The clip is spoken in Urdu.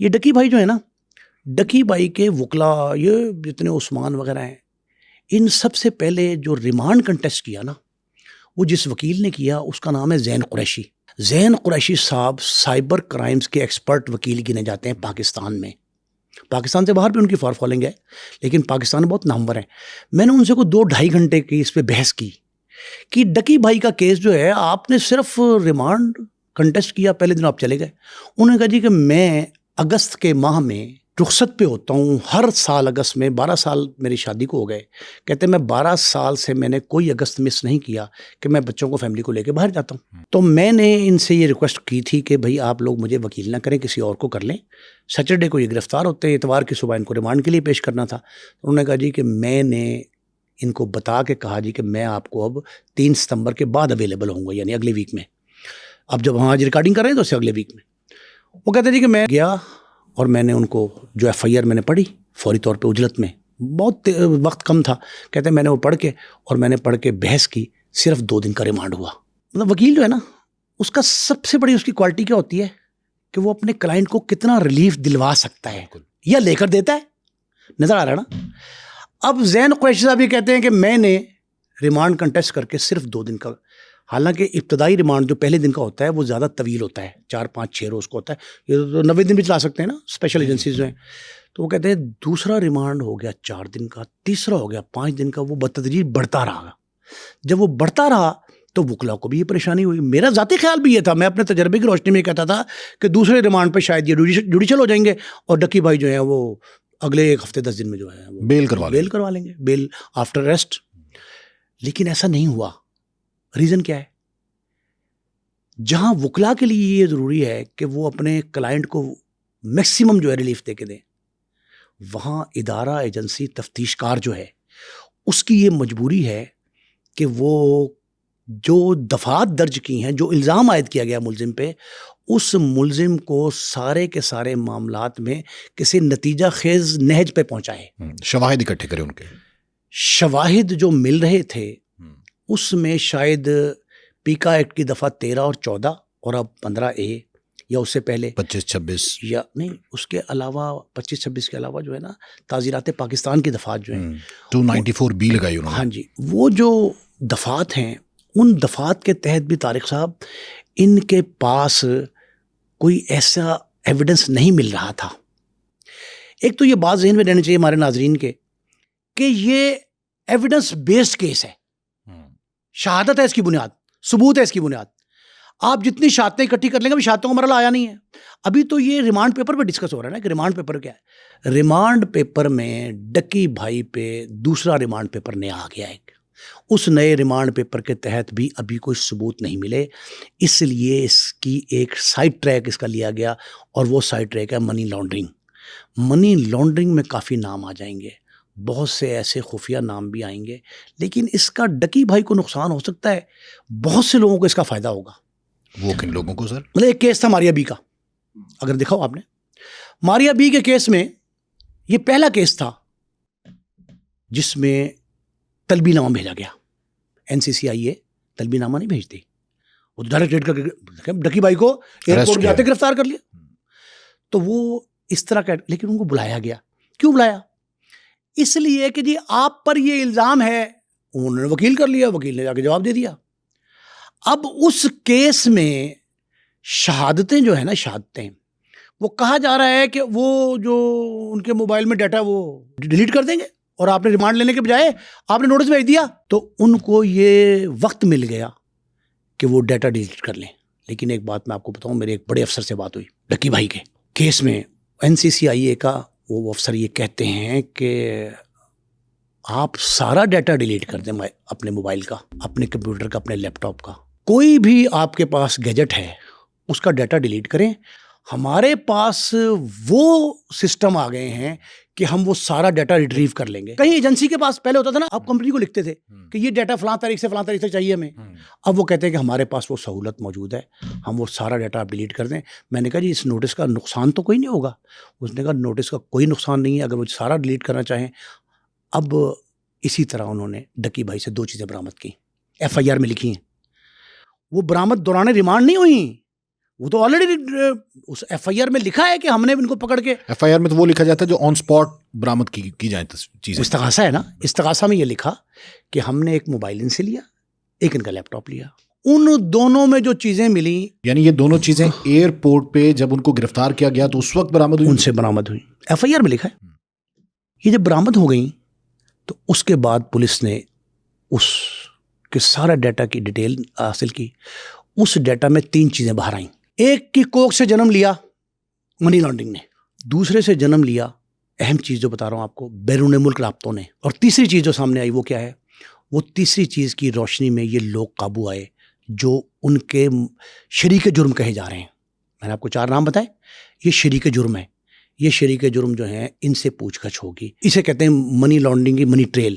یہ ڈکی بھائی جو ہے نا، ڈکی بھائی کے وکلا یہ جتنے عثمان وغیرہ ہیں، ان سب سے پہلے جو ریمانڈ کنٹیسٹ کیا نا، وہ جس وکیل نے کیا اس کا نام ہے زین قریشی. زین قریشی صاحب سائبر کرائمز کے ایکسپرٹ وکیل گنے جاتے ہیں پاکستان میں. پاکستان سے باہر بھی ان کی فار فالوئنگ ہے، لیکن پاکستان میں بہت نامور ہیں. میں نے ان سے کوئی 2-2.5 گھنٹے کی اس پہ بحث کی کہ ڈکی بھائی کا کیس جو ہے آپ نے صرف ریمانڈ کنٹیسٹ کیا، پہلے دن آپ چلے گئے. انہوں نے کہا جی کہ میں اگست کے ماہ میں رخصت پہ ہوتا ہوں ہر سال اگست میں. 12 سال میری شادی کو ہو گئے. کہتے ہیں میں 12 سال سے میں نے کوئی اگست مس نہیں کیا کہ میں بچوں کو فیملی کو لے کے باہر جاتا ہوں. تو میں نے ان سے یہ ریکویسٹ کی تھی کہ بھائی آپ لوگ مجھے وکیل نہ کریں، کسی اور کو کر لیں. سیٹرڈے کو یہ گرفتار ہوتے ہیں، اتوار کی صبح ان کو ریمانڈ کے لیے پیش کرنا تھا. انہوں نے کہا جی کہ میں نے ان کو بتا کے کہا جی کہ میں آپ کو اب 3 ستمبر کے بعد اویلیبل ہوں گا، یعنی اگلے ویک میں. اب جب ہم آج ریکارڈنگ کر رہے ہیں تو اس سے اگلے ویک میں. وہ کہتے ہیں جی کہ میں گیا اور میں نے ان کو جو ایف آئی آر میں نے پڑھی فوری طور پہ اجلت میں، بہت وقت کم تھا. کہتے ہیں میں نے وہ پڑھ کے اور میں نے پڑھ کے بحث کی، صرف 2 دن کا ریمانڈ ہوا. مطلب وکیل جو ہے نا، اس کا سب سے بڑی اس کی کوالٹی کیا ہوتی ہے کہ وہ اپنے کلائنٹ کو کتنا ریلیف دلوا سکتا ہے یا لے کر دیتا ہے. نظر آ رہا ہے نا. اب زین قریشی صاحب یہ کہتے ہیں کہ میں نے ریمانڈ کنٹیسٹ کر کے صرف 2 دن کا، حالانکہ ابتدائی ریمانڈ جو پہلے دن کا ہوتا ہے وہ زیادہ طویل ہوتا ہے، 4-5-6 روز کا ہوتا ہے. یہ تو 90 دن بھی چلا سکتے ہیں نا اسپیشل ایجنسیز جو ہیں. تو وہ کہتے ہیں دوسرا ریمانڈ ہو گیا 4 دن کا، تیسرا ہو گیا 5 دن کا. وہ بتدریج بڑھتا رہا. جب وہ بڑھتا رہا تو وکلا کو بھی یہ پریشانی ہوئی. میرا ذاتی خیال بھی یہ تھا، میں اپنے تجربے کی روشنی میں کہتا تھا کہ دوسرے ریمانڈ پہ شاید یہ جوڈیشل ہو جائیں گے اور ڈکی بھائی جو ہیں وہ اگلے 1 ہفتے 10 دن میں جو ہے وہ بیل کروا لیں گے، بیل آفٹر ریسٹ. لیکن ایسا نہیں ہوا. ریزن کیا ہے؟ جہاں وکلا کے لیے یہ ضروری ہے کہ وہ اپنے کلائنٹ کو میکسیمم جو ہے ریلیف دے کے دیں، وہاں ادارہ ایجنسی تفتیش کار جو ہے اس کی یہ مجبوری ہے کہ وہ جو دفعات درج کی ہیں، جو الزام عائد کیا گیا ملزم پہ، اس ملزم کو سارے کے سارے معاملات میں کسی نتیجہ خیز نہج پہ پہنچائے. شواہد اکٹھے کرے. ان کے شواہد جو مل رہے تھے اس میں شاید پیکا ایکٹ کی دفعہ 13 اور 14 اور اب 15A یا اس سے پہلے 25-26 یا نہیں، اس کے علاوہ 25-26 کے علاوہ جو ہے نا تعزیرات پاکستان کی دفعات جو ہیں 294B لگائی انہوں نے. ہاں جی، وہ جو دفعات ہیں ان دفعات کے تحت بھی طارق صاحب ان کے پاس کوئی ایسا ایویڈنس نہیں مل رہا تھا. ایک تو یہ بات ذہن میں رہنی چاہیے ہمارے ناظرین کے کہ یہ ایویڈنس بیسڈ کیس ہے. شہادت ہے اس کی بنیاد، ثبوت ہے اس کی بنیاد. آپ جتنی شہادتیں اکٹھی کر لیں گے، ابھی شہادتوں کا مرحلہ آیا نہیں ہے. ابھی تو یہ ریمانڈ پیپر پہ ڈسکس ہو رہا ہے نا کہ ریمانڈ پیپر کیا ہے. ریمانڈ پیپر میں ڈکی بھائی پہ دوسرا ریمانڈ پیپر نیا آ گیا ہے. اس نئے ریمانڈ پیپر کے تحت بھی ابھی کوئی ثبوت نہیں ملے. اس لیے اس کی ایک سائڈ ٹریک اس کا لیا گیا اور وہ سائڈ ٹریک ہے منی لانڈرنگ. منی لانڈرنگ میں کافی نام آ جائیں گے، بہت سے ایسے خفیہ نام بھی آئیں گے، لیکن اس کا ڈکی بھائی کو نقصان ہو سکتا ہے، بہت سے لوگوں کو اس کا فائدہ ہوگا. وہ کن لوگوں کو سر؟ مطلب ایک کیس تھا ماریا بی کا، اگر دیکھا ہو آپ نے ماریا بی کے کیس میں، یہ پہلا کیس تھا جس میں طلبی نامہ بھیجا گیا. NCCIA طلبی نامہ نہیں بھیجتی، وہ ڈائریکٹ ریڈ کر کے ڈکی بھائی کو ایئرپورٹ جاتے گرفتار کر لیا. تو وہ اس طرح کا، لیکن ان کو بلایا گیا. کیوں بلایا؟ اس لیے کہ جی آپ پر یہ الزام ہے. انہوں نے وکیل کر لیا، وکیل نے جا کے جواب دے دیا. اب اس کیس میں شہادتیں جو ہے نا، شہادتیں وہ کہا جا رہا ہے کہ وہ جو ان کے موبائل میں ڈیٹا وہ ڈیلیٹ کر دیں گے، اور آپ نے ریمانڈ لینے کے بجائے آپ نے نوٹس بھیج دیا تو ان کو یہ وقت مل گیا کہ وہ ڈیٹا ڈیلیٹ کر لیں. لیکن ایک بات میں آپ کو بتاؤں، میرے ایک بڑے افسر سے بات ہوئی ڈکی بھائی کے کیس میں. NCCIA کا وہ افسر یہ کہتے ہیں کہ آپ سارا ڈیٹا ڈیلیٹ کر دیں اپنے موبائل کا، اپنے کمپیوٹر کا، اپنے لیپ ٹاپ کا، کوئی بھی آپ کے پاس گیجٹ ہے اس کا ڈیٹا ڈیلیٹ کریں. ہمارے پاس وہ سسٹم آ گئے ہیں کہ ہم وہ سارا ڈیٹا ریٹریو کر لیں گے. کہیں ایجنسی کے پاس پہلے ہوتا تھا نا، آپ کمپنی کو لکھتے تھے کہ یہ ڈیٹا فلاں تاریخ سے فلاں تاریخ تک چاہیے ہمیں. اب وہ کہتے ہیں کہ ہمارے پاس وہ سہولت موجود ہے، ہم وہ سارا ڈیٹا آپ ڈیلیٹ کر دیں. میں نے کہا جی اس نوٹس کا نقصان تو کوئی نہیں ہوگا. اس نے کہا نوٹس کا کوئی نقصان نہیں ہے اگر وہ سارا ڈیلیٹ کرنا چاہیں. اب اسی طرح انہوں نے ڈکی بھائی سے 2 چیزیں برآمد کی، FIR میں لکھی ہیں. وہ برآمد دوران ریمانڈ نہیں ہوئی، وہ تو آلریڈی اس ایف آئی آر میں لکھا ہے کہ ہم نے ان کو پکڑ کے, ایف آئی آر میں تو وہ لکھا جاتا ہے جو آن سپاٹ برآمد کی جائیں چیزیں. استغاثہ ہے نا, استغاثہ میں یہ لکھا کہ ہم نے ایک موبائل ان سے لیا, ایک ان کا لیپ ٹاپ لیا, ان دونوں میں جو چیزیں ملیں, یعنی یہ دونوں چیزیں ایئرپورٹ پہ جب ان کو گرفتار کیا گیا تو اس وقت برآمد ہوئی, ان سے برآمد ہوئی. ایف آئی آر میں لکھا ہے. یہ جب برآمد ہو گئیں تو اس کے بعد پولیس نے اس کے سارا ڈیٹا کی ڈیٹیل حاصل کی. اس ڈیٹا میں 3 چیزیں باہر آئیں. ایک کی کوک سے جنم لیا منی لانڈرنگ نے, دوسرے سے جنم لیا, اہم چیز جو بتا رہا ہوں آپ کو, بیرون ملک رابطوں نے, اور تیسری چیز جو سامنے آئی وہ کیا ہے, وہ تیسری چیز کی روشنی میں یہ لوگ قابو آئے جو ان کے شریک جرم کہے جا رہے ہیں. میں نے آپ کو 4 نام بتائے, یہ شریک جرم ہے. یہ شریک جرم جو ہیں ان سے پوچھ گچھ ہوگی. اسے کہتے ہیں منی لانڈرنگ کی منی ٹریل.